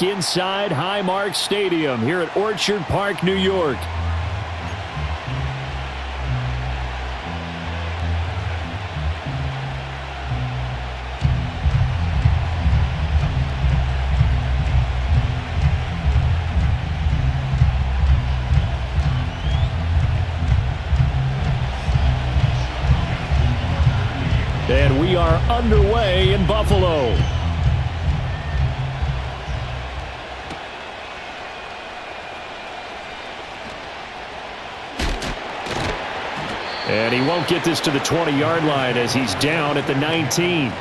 Inside Highmark Stadium here at Orchard Park, New York. And we are underway in Buffalo. And he won't get this to the 20-yard line as he's down at the 19.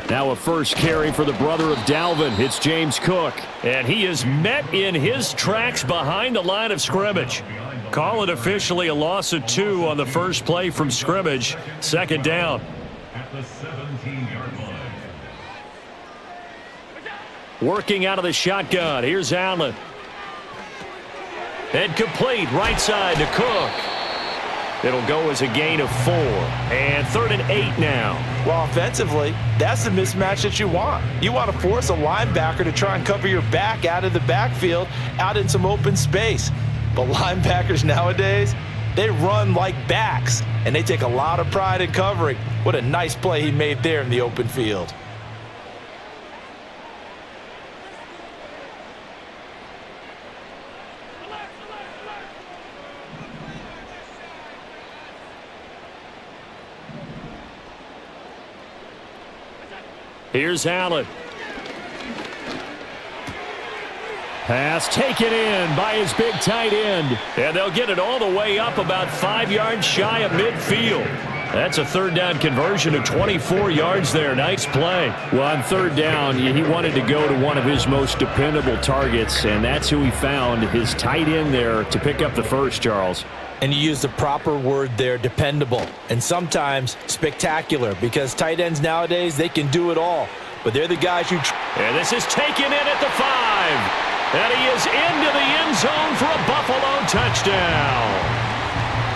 Now a first carry for the brother of Dalvin. It's James Cook. And he is met in his tracks behind the line of scrimmage. Call it officially a loss of 2 on the first play from scrimmage. Second down. At the 17-yard line. Working out of the shotgun. Here's Allen. And complete right side to Cook. It'll go as a gain of 4. And 3rd and 8 now. Well, offensively, that's the mismatch that you want. You want to force a linebacker to try and cover your back out of the backfield, out in some open space. But linebackers nowadays, they run like backs, and they take a lot of pride in covering. What a nice play he made there in the open field. Here's Allen. Pass taken in by his big tight end. And they'll get it all the way up about 5 yards shy of midfield. That's a 3rd down conversion of 24 yards there. Nice play. Well, on 3rd down, he wanted to go to one of his most dependable targets, and that's who he found, his tight end there, to pick up the first, Charles. And you use the proper word there, dependable, and sometimes spectacular, because tight ends nowadays, they can do it all. But they're the guys who... And this is taken in at the 5. And he is into the end zone for a Buffalo touchdown.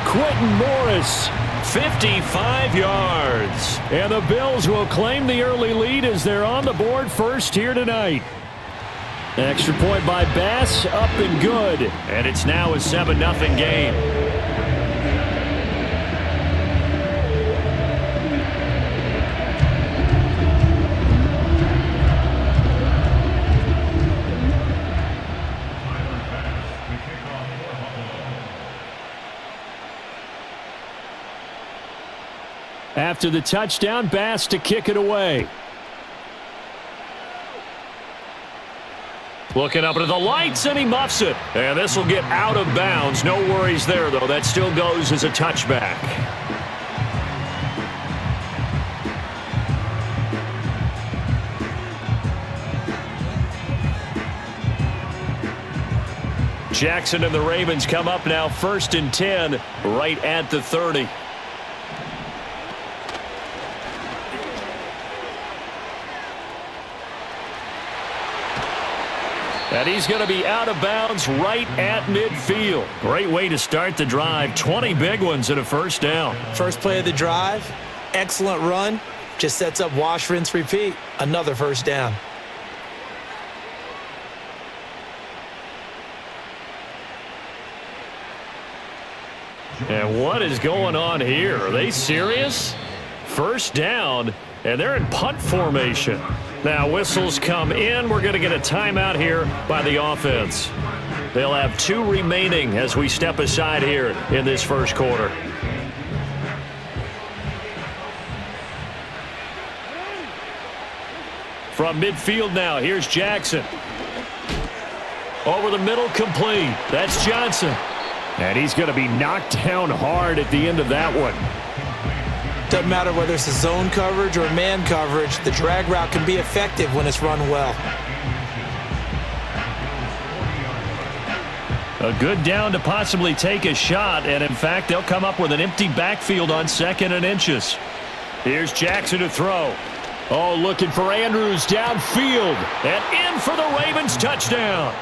Quentin Morris, 55 yards. And the Bills will claim the early lead as they're on the board first here tonight. Extra point by Bass, up and good. And it's now a 7-0 game. After the touchdown, Bass to kick it away. Looking up into the lights, and he muffs it. And this will get out of bounds. No worries there, though. That still goes as a touchback. Jackson and the Ravens come up now 1st and 10, right at the 30. And he's going to be out of bounds right at midfield. Great way to start the drive. 20 big ones and a first down. First play of the drive, excellent run. Just sets up wash, rinse, repeat. Another first down. And what is going on here? Are they serious? First down, and they're in punt formation. Now whistles come in. We're going to get a timeout here by the offense. They'll have 2 remaining as we step aside here in this first quarter. From midfield now, here's Jackson. Over the middle, complete. That's Johnson. And he's going to be knocked down hard at the end of that one. Doesn't matter whether it's a zone coverage or man coverage, the drag route can be effective when it's run well. A good down to possibly take a shot, and in fact, they'll come up with an empty backfield on 2nd and inches. Here's Jackson to throw. Oh, looking for Andrews downfield, and in for the Ravens touchdown.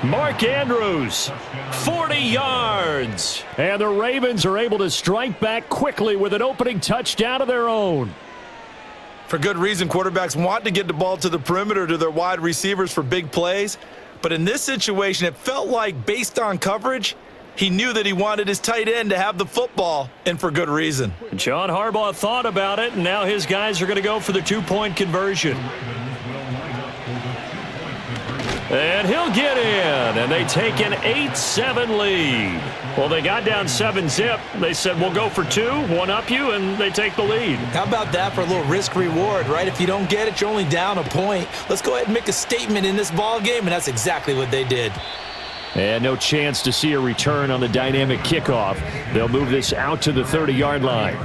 Mark Andrews, 40 yards. And the Ravens are able to strike back quickly with an opening touchdown of their own. For good reason, quarterbacks want to get the ball to the perimeter to their wide receivers for big plays. But in this situation, it felt like, based on coverage, he knew that he wanted his tight end to have the football, and for good reason. John Harbaugh thought about it, and now his guys are going to go for the 2-point conversion. And he'll get in, and they take an 8-7 lead. Well, they got down 7-zip. They said, we'll go for 2, one up you, and they take the lead. How about that for a little risk-reward, right? If you don't get it, you're only down a point. Let's go ahead and make a statement in this ball game, and that's exactly what they did. And no chance to see a return on the dynamic kickoff. They'll move this out to the 30-yard line.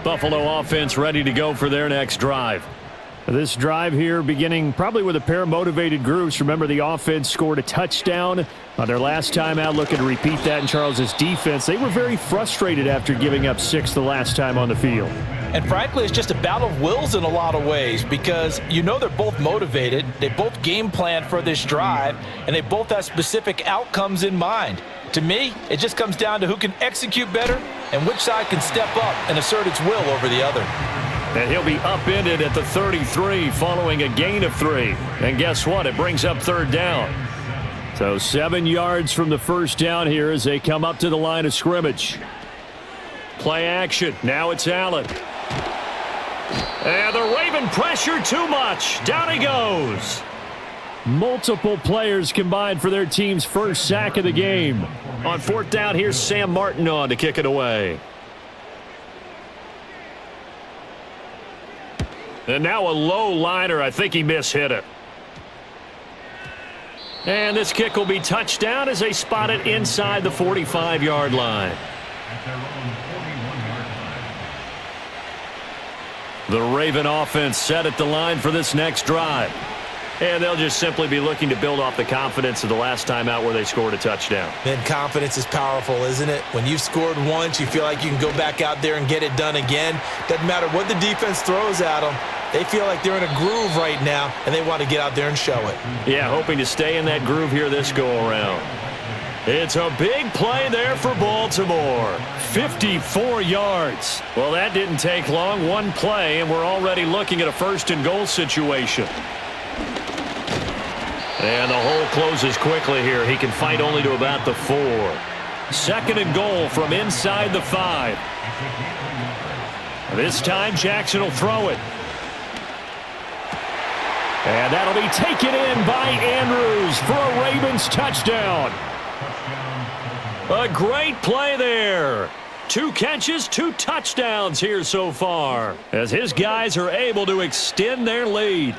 Buffalo offense ready to go for their next drive. This drive here beginning probably with a pair of motivated groups. Remember, the offense scored a touchdown on their last time out, looking to repeat that in Charles' defense. They were very frustrated after giving up 6 the last time on the field. And frankly, it's just a battle of wills in a lot of ways, because you know they're both motivated, they both game plan for this drive, and they both have specific outcomes in mind. To me, it just comes down to who can execute better and which side can step up and assert its will over the other. And he'll be upended at the 33 following a gain of 3. And guess what? It brings up 3rd down. So 7 yards from the first down here as they come up to the line of scrimmage. Play action. Now it's Allen. And the Raven pressure too much. Down he goes. Multiple players combined for their team's first sack of the game. On 4th down, here's Sam Martin on to kick it away. And now a low liner. I think he mishit it. And this kick will be touchdown as they spot it inside the 45-yard line. The Raven offense set at the line for this next drive. And they'll just simply be looking to build off the confidence of the last time out where they scored a touchdown. Man, confidence is powerful, isn't it? When you've scored once, you feel like you can go back out there and get it done again. Doesn't matter what the defense throws at them. They feel like they're in a groove right now, and they want to get out there and show it. Yeah, hoping to stay in that groove here this go-around. It's a big play there for Baltimore. 54 yards. Well, that didn't take long. One play, and we're already looking at a 1st and goal situation. And the hole closes quickly here. He can fight only to about the 4. 2nd and goal from inside the 5. This time, Jackson will throw it. And that'll be taken in by Andrews for a Ravens touchdown. A great play there. 2 catches, 2 touchdowns here so far, as his guys are able to extend their lead.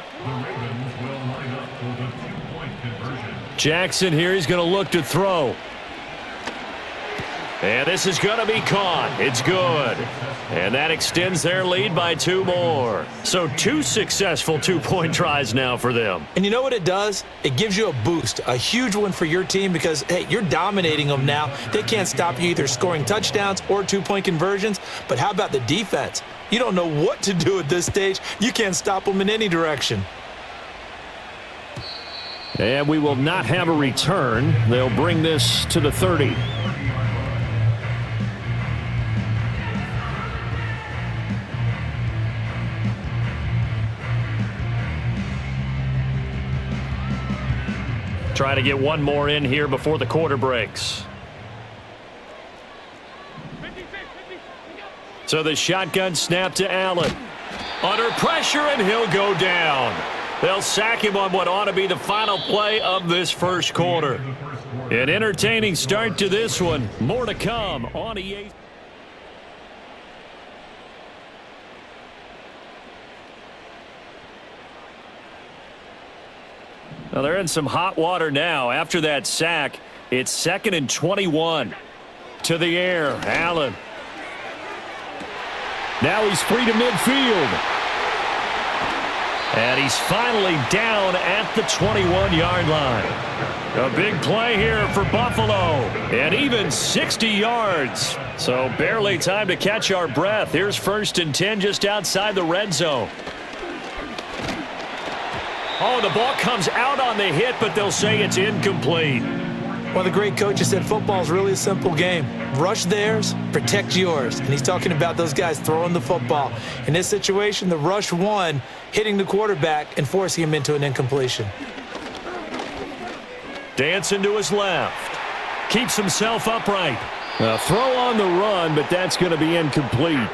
Jackson here, he's going to look to throw. And this is going to be caught. It's good. And that extends their lead by 2 more. So 2 successful 2-point tries now for them. And you know what it does? It gives you a boost, a huge one for your team, because, hey, you're dominating them now. They can't stop you either scoring touchdowns or 2-point conversions. But how about the defense? You don't know what to do at this stage. You can't stop them in any direction. And we will not have a return. They'll bring this to the 30. Try to get one more in here before the quarter breaks. So the shotgun snap to Allen. Under pressure, and he'll go down. They'll sack him on what ought to be the final play of this first quarter. An entertaining start to this one. More to come on EA. Well, they're in some hot water now. After that sack, it's 2nd and 21. To the air, Allen. Now he's free to midfield. And he's finally down at the 21-yard line. A big play here for Buffalo. And even 60 yards. So barely time to catch our breath. Here's 1st and 10 just outside the red zone. Oh, the ball comes out on the hit, but they'll say it's incomplete. One of the great coaches said football is really a simple game. Rush theirs, protect yours. And he's talking about those guys throwing the football. In this situation, the rush won, hitting the quarterback and forcing him into an incompletion. Dancing to his left. Keeps himself upright. A throw on the run, but that's going to be incomplete.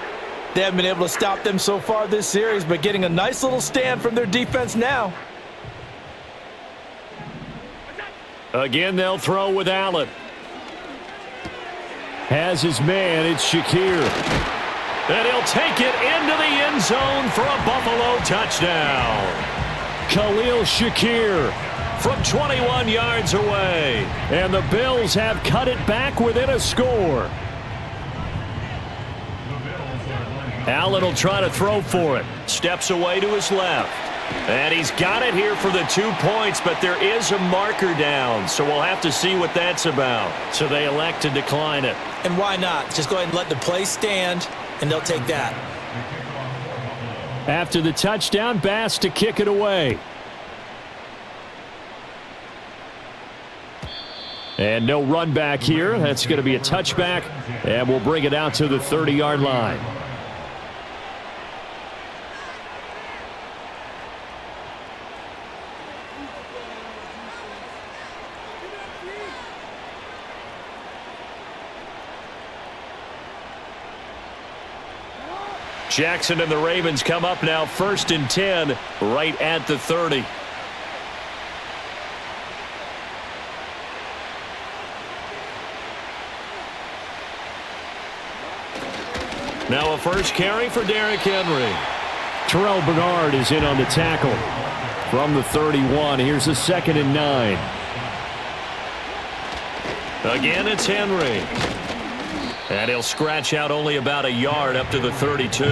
They haven't been able to stop them so far this series, but getting a nice little stand from their defense now. Again, they'll throw with Allen. Has his man, it's Shakir. And he'll take it into the end zone for a Buffalo touchdown. Khalil Shakir from 21 yards away. And the Bills have cut it back within a score. Allen will try to throw for it. Steps away to his left. And he's got it here for the 2 points, but there is a marker down, so we'll have to see what that's about. So they elect to decline it. And why not? Just go ahead and let the play stand, and they'll take that. After the touchdown, Bass to kick it away. And no run back here. That's going to be a touchback, and we'll bring it out to the 30-yard line. Jackson and the Ravens come up now 1st and 10 right at the 30. Now a first carry for Derrick Henry. Terrell Bernard is in on the tackle. From the 31, here's a 2nd and 9. Again, it's Henry. And he'll scratch out only about a yard up to the 32.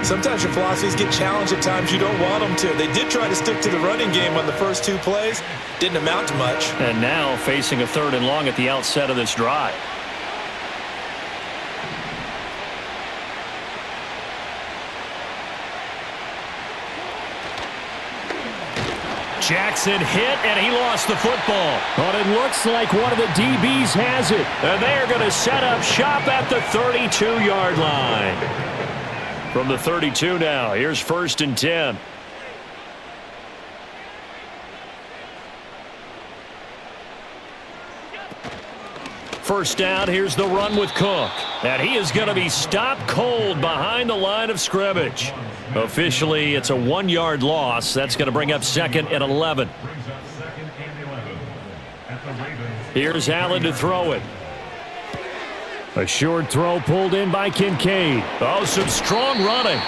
Sometimes your philosophies get challenged at times you don't want them to. They did try to stick to the running game on the first 2 plays. Didn't amount to much. And now facing a 3rd and long at the outset of this drive. Jackson hit, and he lost the football. But it looks like one of the DBs has it. And they are going to set up shop at the 32-yard line. From the 32 now, here's 1st and 10. First down, here's the run with Cook. And he is going to be stopped cold behind the line of scrimmage. Officially, it's a 1-yard loss. That's going to bring up 2nd and 11. Here's Allen to throw it. A short throw pulled in by Kincaid. Oh, some strong running.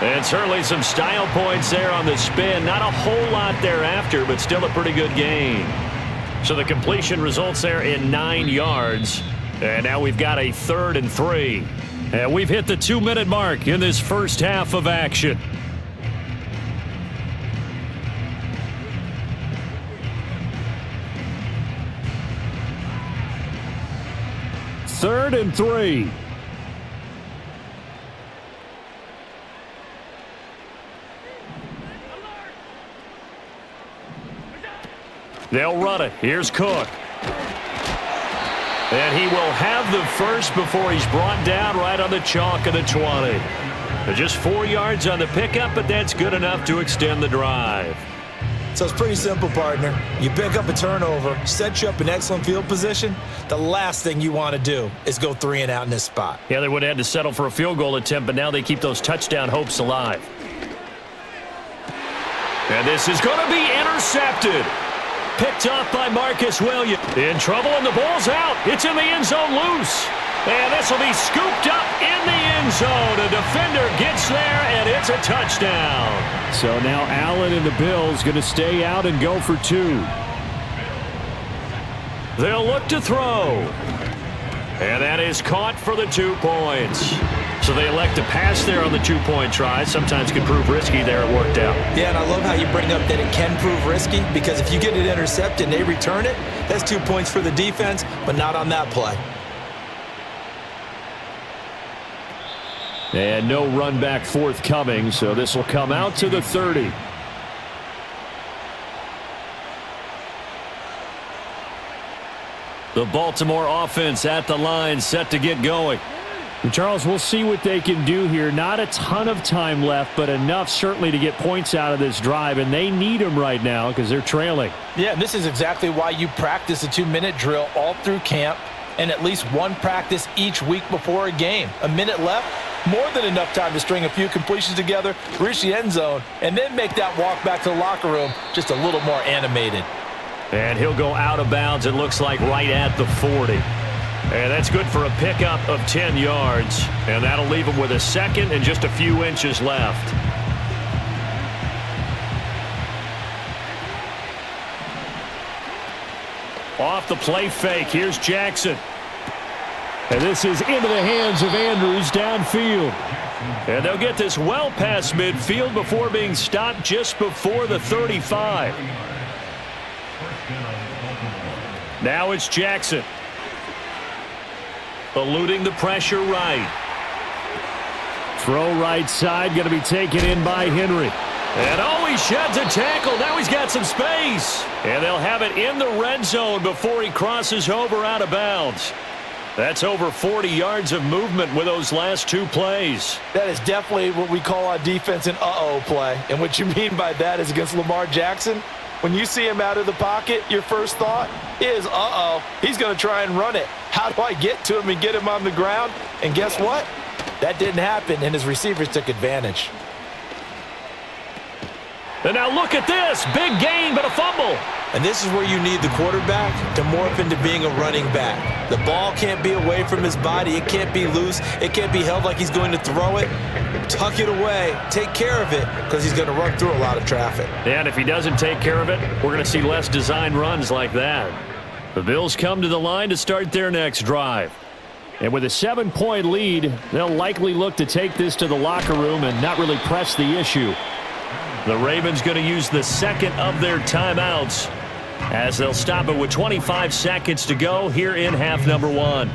And certainly some style points there on the spin. Not a whole lot thereafter, but still a pretty good gain. So the completion results there in 9 yards. And now we've got a 3rd and 3. And we've hit the 2-minute mark in this first half of action. Third and 3. They'll run it. Here's Cook. And he will have the first before he's brought down right on the chalk of the 20. Just 4 yards on the pickup, but that's good enough to extend the drive. So it's pretty simple, partner. You pick up a turnover, set you up in excellent field position. The last thing you want to do is go 3 and out in this spot. Yeah, they would have had to settle for a field goal attempt, but now they keep those touchdown hopes alive. And this is going to be intercepted. Picked off by Marcus Williams. In trouble, and the ball's out. It's in the end zone loose. And this will be scooped up in the end zone. A defender gets there, and it's a touchdown. So now Allen and the Bills going to stay out and go for 2. They'll look to throw. And that is caught for the 2 points. So they elect to pass there on the 2-point try. Sometimes can prove risky there. It worked out. Yeah, and I love how you bring up that it can prove risky, because if you get it intercepted and they return it, that's 2 points for the defense, but not on that play. And no run back forthcoming, so this will come out to the 30. The Baltimore offense at the line, set to get going. And Charles, we'll see what they can do here. Not a ton of time left, but enough certainly to get points out of this drive, and they need them right now because they're trailing. Yeah, and this is exactly why you practice a 2-minute drill all through camp and at least one practice each week before a game. A minute left, more than enough time to string a few completions together, reach the end zone, and then make that walk back to the locker room just a little more animated. And he'll go out of bounds, it looks like, right at the 40. And that's good for a pickup of 10 yards. And that'll leave him with a second and just a few inches left. Off the play fake, here's Jackson. And this is into the hands of Andrews downfield. And they'll get this well past midfield before being stopped just before the 35. Now it's Jackson. Eluding the pressure right. Throw right side, going to be taken in by Henry. And oh, he sheds a tackle. Now he's got some space. And they'll have it in the red zone before he crosses over out of bounds. That's over 40 yards of movement with those last 2 plays. That is definitely what we call on defense an uh-oh play. And what you mean by that is against Lamar Jackson, when you see him out of the pocket, your first thought is, uh-oh, he's going to try and run it. How do I get to him and get him on the ground? And guess what? That didn't happen, and his receivers took advantage. And now look at this. Big gain, but a fumble. And this is where you need the quarterback to morph into being a running back. The ball can't be away from his body. It can't be loose. It can't be held like he's going to throw it. Tuck it away. Take care of it, because he's going to run through a lot of traffic. And if he doesn't take care of it, we're going to see less design runs like that. The Bills come to the line to start their next drive. And with a 7-point lead, they'll likely look to take this to the locker room and not really press the issue. The Ravens going to use the second of their timeouts as they'll stop it with 25 seconds to go here in half number 1.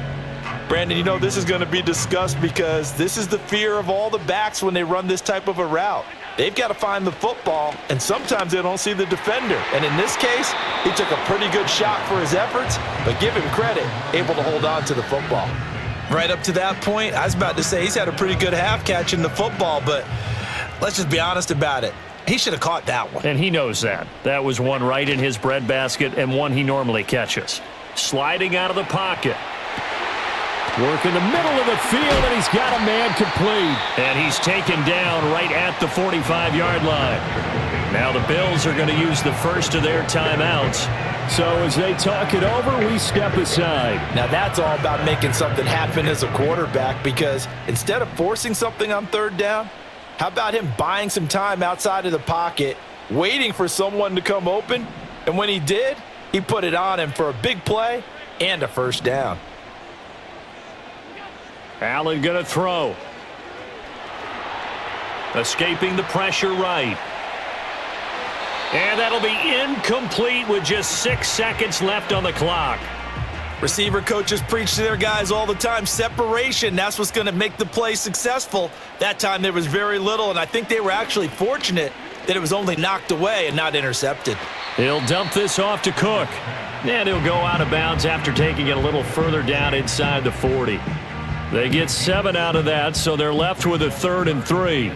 Brandon, you know this is going to be discussed because this is the fear of all the backs when they run this type of a route. They've got to find the football, and sometimes they don't see the defender. And in this case, he took a pretty good shot for his efforts, but give him credit, able to hold on to the football. Right up to that point, I was about to say he's had a pretty good half catching the football, but let's just be honest about it. He should have caught that one. And he knows that. That was one right in his breadbasket and one he normally catches. Sliding out of the pocket. Work in the middle of the field, and he's got a man complete. And he's taken down right at the 45-yard line. Now the Bills are going to use the first of their timeouts. So as they talk it over, we step aside. Now that's all about making something happen as a quarterback, because instead of forcing something on third down, how about him buying some time outside of the pocket, waiting for someone to come open, and when he did, he put it on him for a big play and a first down. Allen going to throw. Escaping the pressure right. And that'll be incomplete with just 6 seconds left on the clock. Receiver coaches preach to their guys all the time, separation. That's what's going to make the play successful. That time there was very little, and I think they were actually fortunate that it was only knocked away and not intercepted. He'll dump this off to Cook. And he'll go out of bounds after taking it a little further down inside the 40. They get 7 out of that, so they're left with a 3rd and 3.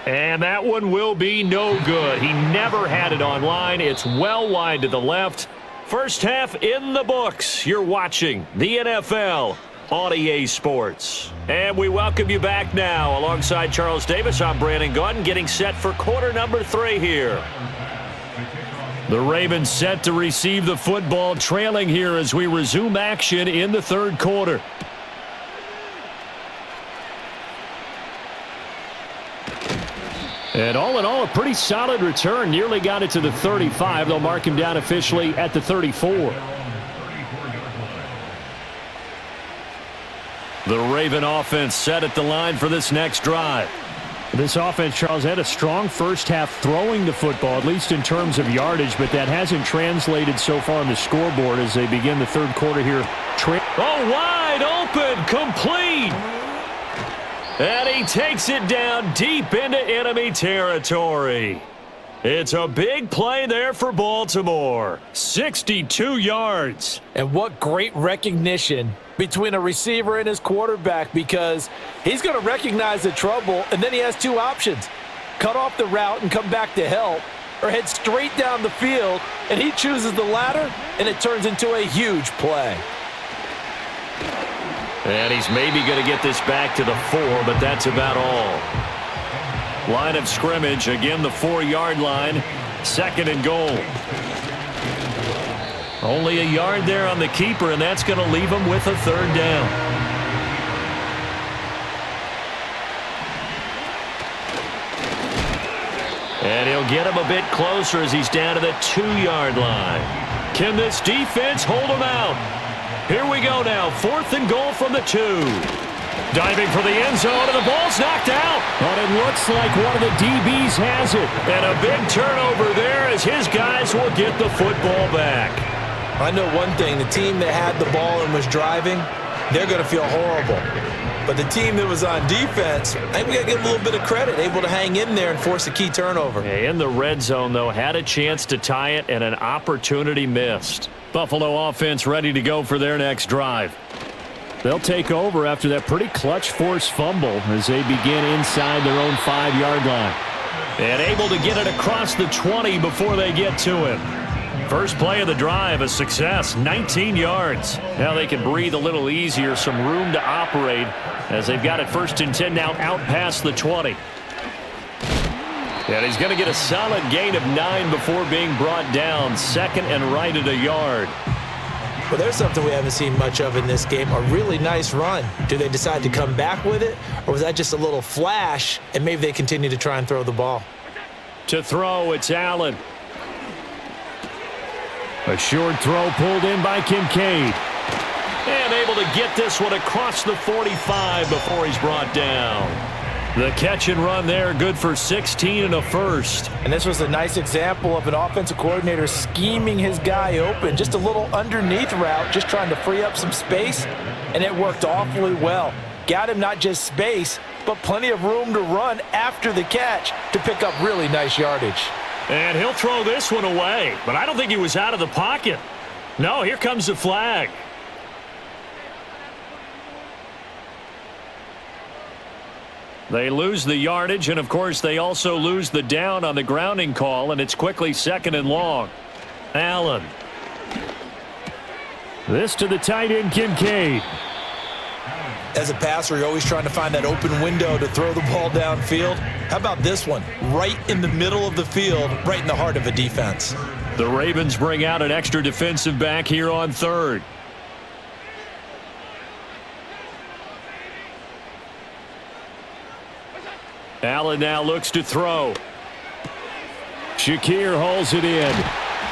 And that one will be no good. He never had it online. It's well wide to the left. First half in the books. You're watching the NFL on EA Sports. And we welcome you back now. Alongside Charles Davis, I'm Brandon Gaudin, getting set for quarter number 3 here. The Ravens set to receive the football, trailing here as we resume action in the 3rd quarter. And all in all, a pretty solid return. Nearly got it to the 35. They'll mark him down officially at the 34. The Raven offense set at the line for this next drive. This offense, Charles, had a strong first half throwing the football, at least in terms of yardage, but that hasn't translated so far on the scoreboard as they begin the third quarter here. Oh, wide open, complete. And he takes it down deep into enemy territory. It's a big play there for Baltimore. 62 yards. And what great recognition between a receiver and his quarterback, because he's going to recognize the trouble, and then he has two options. Cut off the route and come back to help, or head straight down the field, and he chooses the latter, and it turns into a huge play. And he's maybe going to get this back to the 4, but that's about all. Line of scrimmage, again the 4-yard line, second and goal. Only a yard there on the keeper, and that's going to leave him with a third down. And he'll get him a bit closer as he's down to the 2-yard line. Can this defense hold him out? Here we go now, 4th and goal from the 2. Diving for the end zone, and the ball's knocked out. But it looks like one of the DBs has it. And a big turnover there as his guys will get the football back. I know one thing, the team that had the ball and was driving, they're going to feel horrible. But the team that was on defense, I think we got to give them a little bit of credit, able to hang in there and force a key turnover. In the red zone, though, had a chance to tie it and an opportunity missed. Buffalo offense ready to go for their next drive. They'll take over after that pretty clutch forced fumble as they begin inside their own 5-yard line. And able to get it across the 20 before they get to him. First play of the drive, a success, 19 yards. Now they can breathe a little easier, some room to operate as they've got it 1st and 10 now out past the 20. And he's going to get a solid gain of 9 before being brought down, 2nd and right at a yard. Well, there's something we haven't seen much of in this game, a really nice run. Do they decide to come back with it, or was that just a little flash, and maybe they continue to try and throw the ball? To throw, it's Allen. A short throw pulled in by Kincaid. And able to get this one across the 45 before he's brought down. The catch and run there, good for 16 and a first. And this was a nice example of an offensive coordinator scheming his guy open. Just a little underneath route, just trying to free up some space, and it worked awfully well. Got him not just space, but plenty of room to run after the catch to pick up really nice yardage. And he'll throw this one away, but I don't think he was out of the pocket. No, here comes the flag. They lose the yardage, and of course they also lose the down on the grounding call, and it's quickly 2nd and long. Allen. This to the tight end, Kincaid. As a passer, you're always trying to find that open window to throw the ball downfield. How about this one? Right in the middle of the field, right in the heart of a defense. The Ravens bring out an extra defensive back here on 3rd. Allen now looks to throw. Shakir hauls it in.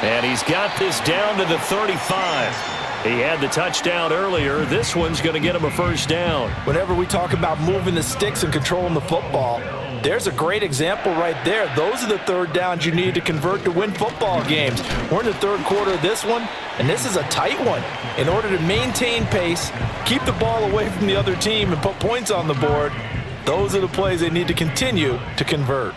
And he's got this down to the 35. He had the touchdown earlier. This one's going to get him a first down. Whenever we talk about moving the sticks and controlling the football, there's a great example right there. Those are the third downs you need to convert to win football games. We're in the third quarter of this one, and this is a tight one. In order to maintain pace, keep the ball away from the other team, and put points on the board, those are the plays they need to continue to convert.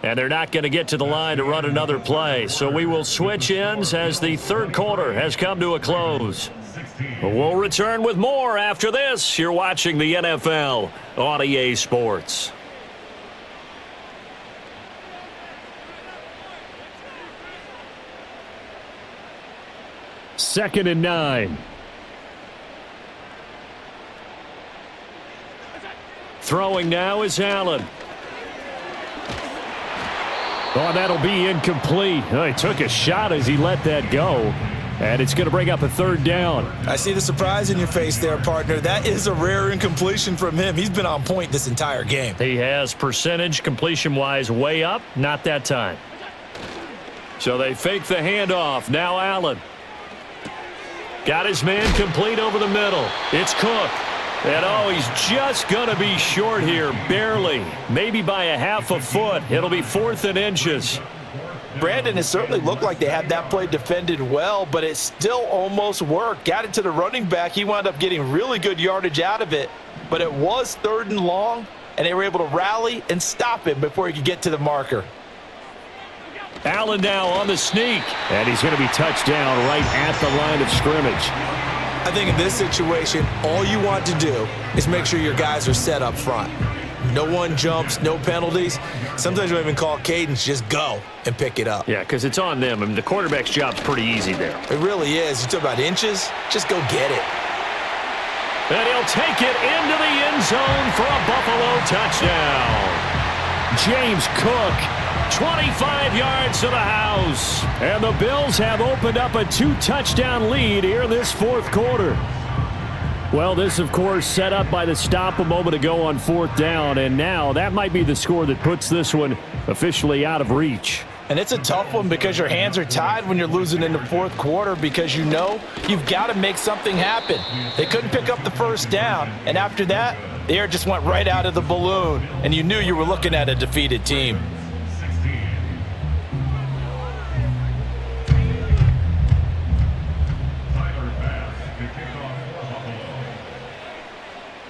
And they're not going to get to the line to run another play. So we will switch ends as the third quarter has come to a close. We'll return with more after this. You're watching the NFL on EA Sports. Second and 9. Throwing now is Allen. Oh, that'll be incomplete. Oh, he took a shot as he let that go. And it's going to bring up a third down. I see the surprise in your face there, partner. That is a rare incompletion from him. He's been on point this entire game. He has percentage completion-wise way up. Not that time. So they fake the handoff. Now Allen. Got his man complete over the middle. It's Cook. And, oh, he's just going to be short here, barely. Maybe by a half a foot. It'll be 4th and inches. Brandon, it certainly looked like they had that play defended well, but it still almost worked. Got it to the running back. He wound up getting really good yardage out of it, but it was 3rd and long, and they were able to rally and stop him before he could get to the marker. Allen now on the sneak, and he's going to be touched down right at the line of scrimmage. I think in this situation, all you want to do is make sure your guys are set up front. No one jumps, no penalties. Sometimes you don't even call cadence, just go and pick it up. Yeah, because it's on them. I mean, the quarterback's job's pretty easy there. It really is. You talk about inches, just go get it. And he'll take it into the end zone for a Buffalo touchdown. James Cook, 25 yards to the house. and the Bills have opened up a 2-touchdown lead here in this 4th quarter. Well, this, of course, set up by the stop a moment ago on 4th down, and now that might be the score that puts this one officially out of reach. And it's a tough one because your hands are tied when you're losing in the 4th quarter because you know you've got to make something happen. They couldn't pick up the 1st down, and after that, the air just went right out of the balloon, and you knew you were looking at a defeated team.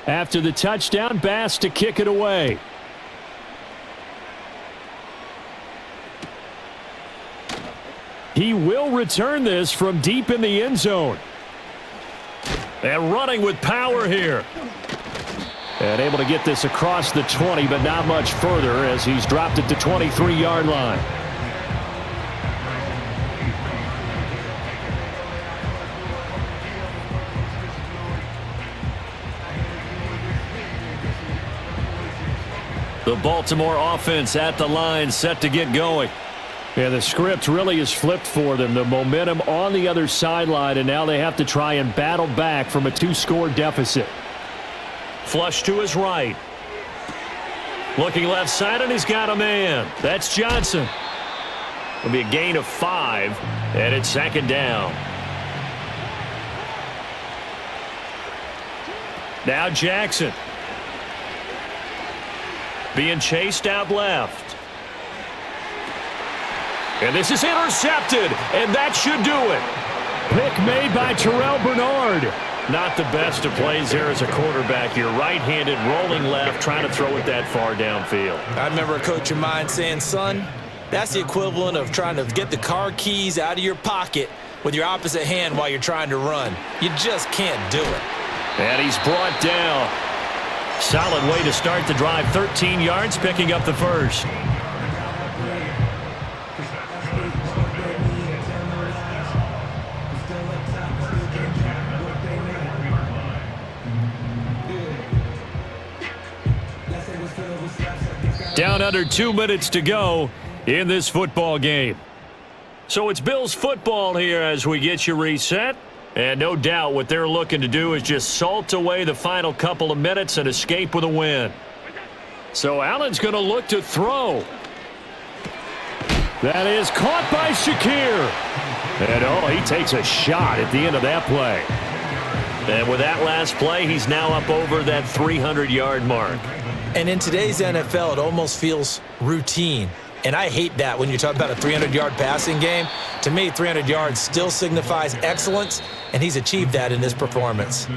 After the touchdown, Bass to kick it away. He will return this from deep in the end zone. And running with power here. And able to get this across the 20, but not much further as he's dropped it to 23-yard line. The Baltimore offense at the line, set to get going. And the script really is flipped for them. The momentum on the other sideline, and now they have to try and battle back from a 2-score deficit. Flush to his right. Looking left side, and he's got a man. That's Johnson. It'll be a gain of 5, and it's 2nd down. Now Jackson. Being chased out left. And this is intercepted, and that should do it. Pick made by Terrell Bernard. Not the best of plays there as a quarterback. You're right-handed, rolling left, trying to throw it that far downfield. I remember a coach of mine saying, son, that's the equivalent of trying to get the car keys out of your pocket with your opposite hand while you're trying to run. You just can't do it. And he's brought down. Solid way to start the drive. 13 yards, picking up the first. Down under 2 minutes to go in this football game. So it's Bills football here as we get you reset. And no doubt what they're looking to do is just salt away the final couple of minutes and escape with a win. So Allen's going to look to throw. That is caught by Shakir. And oh, he takes a shot at the end of that play. And with that last play, he's now up over that 300-yard mark. And in today's NFL, it almost feels routine. And I hate that when you talk about a 300-yard passing game. To me, 300 yards still signifies excellence, and he's achieved that in this performance.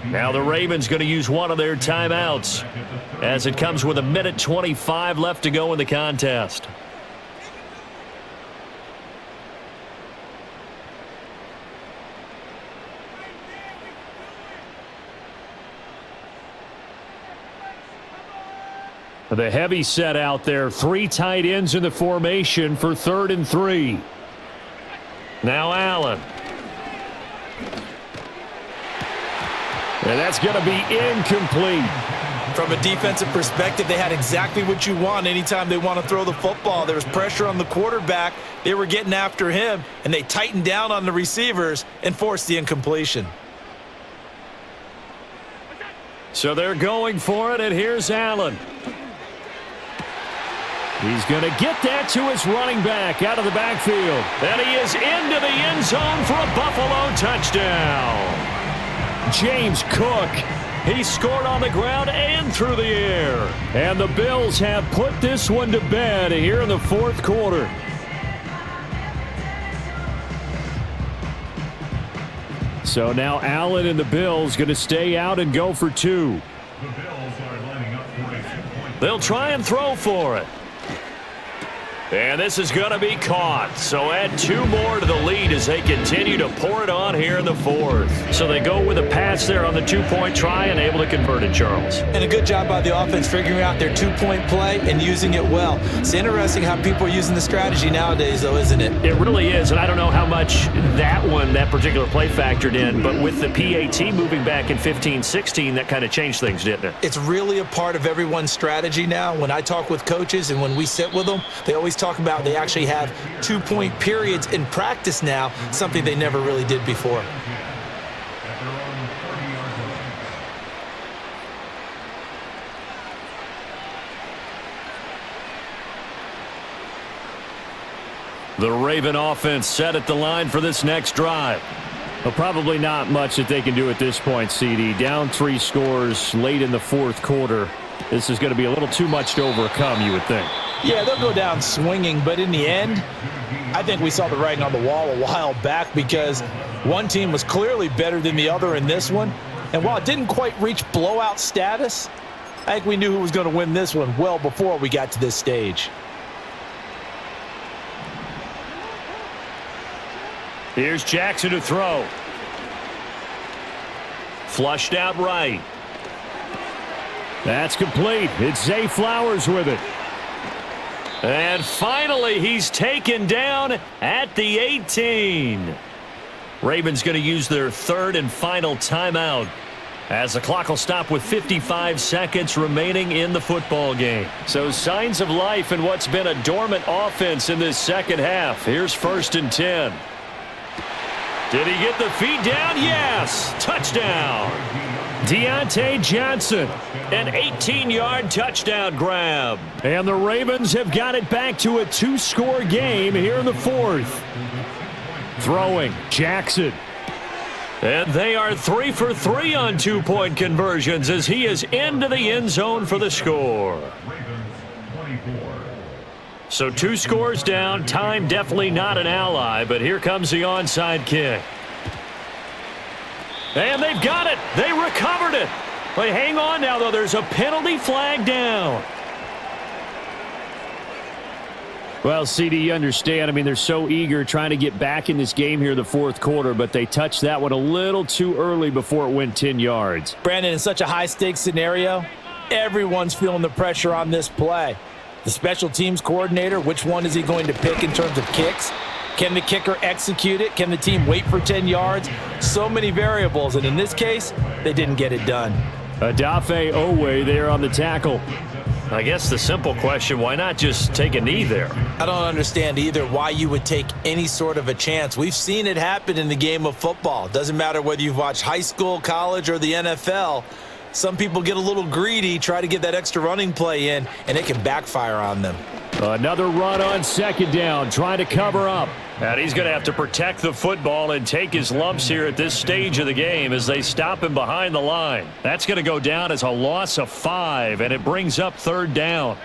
Now the Ravens going to use one of their timeouts as it comes with 1:25 left to go in the contest. The heavy set out there. 3 tight ends in the formation for 3rd and 3. Now Allen. And that's going to be incomplete. From a defensive perspective, they had exactly what you want anytime they want to throw the football. There was pressure on the quarterback. They were getting after him, and they tightened down on the receivers and forced the incompletion. So they're going for it, and here's Allen. He's going to get that to his running back out of the backfield. And he is into the end zone for a Buffalo touchdown. James Cook. He scored on the ground and through the air. And the Bills have put this one to bed here in the fourth quarter. So now Allen and the Bills going to stay out and go for two. The Bills are lining up for a 2-point. They'll try and throw for it. And this is going to be caught. So add 2 more to the lead as they continue to pour it on here in the fourth. So they go with a pass there on the 2-point try and able to convert it, Charles. And a good job by the offense figuring out their 2-point play and using it well. It's interesting how people are using the strategy nowadays, though, isn't it? It really is, and I don't know how much that particular play factored in, but with the PAT moving back in 15-16, that kind of changed things, didn't it? It's really a part of everyone's strategy now. When I talk with coaches and when we sit with them, they always talk about they actually have 2-point periods in practice now, something they never really did before. At their own 30-yard line. The Raven offense set at the line for this next drive. Well, probably not much that they can do at this point, CD. Down 3 scores late in the fourth quarter. This is going to be a little too much to overcome, you would think. Yeah, they'll go down swinging, but in the end, I think we saw the writing on the wall a while back because one team was clearly better than the other in this one. And while it didn't quite reach blowout status, I think we knew who was going to win this one well before we got to this stage. Here's Jackson to throw. Flushed out right. That's complete. It's Zay Flowers with it. And finally, he's taken down at the 18. Ravens going to use their third and final timeout as the clock will stop with 55 seconds remaining in the football game. So signs of life in what's been a dormant offense in this second half. Here's 1st and 10. Did he get the feet down? Yes. Touchdown. Deontay Johnson. An 18-yard touchdown grab. And the Ravens have got it back to a 2-score game here in the fourth. Throwing, Jackson. And they are 3 for 3 on 2-point conversions as he is into the end zone for the score. Ravens 24. So 2 scores down. Time definitely not an ally, but here comes the onside kick. And they've got it. They recovered it. But hang on now, though. There's a penalty flag down. Well, CD, you understand. I mean, they're so eager trying to get back in this game here in the fourth quarter, but they touched that one a little too early before it went 10 yards. Brandon, in such a high-stakes scenario, everyone's feeling the pressure on this play. The special teams coordinator, which one is he going to pick in terms of kicks? Can the kicker execute it? Can the team wait for 10 yards? So many variables, and in this case, they didn't get it done. Adafe Owe there on the tackle. I guess the simple question, why not just take a knee there? I don't understand either why you would take any sort of a chance. We've seen it happen in the game of football. Doesn't matter whether you've watched high school, college, or the NFL. Some people get a little greedy, try to get that extra running play in, and it can backfire on them. Another run on 2nd down, trying to cover up. And he's going to have to protect the football and take his lumps here at this stage of the game as they stop him behind the line. That's going to go down as a loss of 5, and it brings up 3rd down.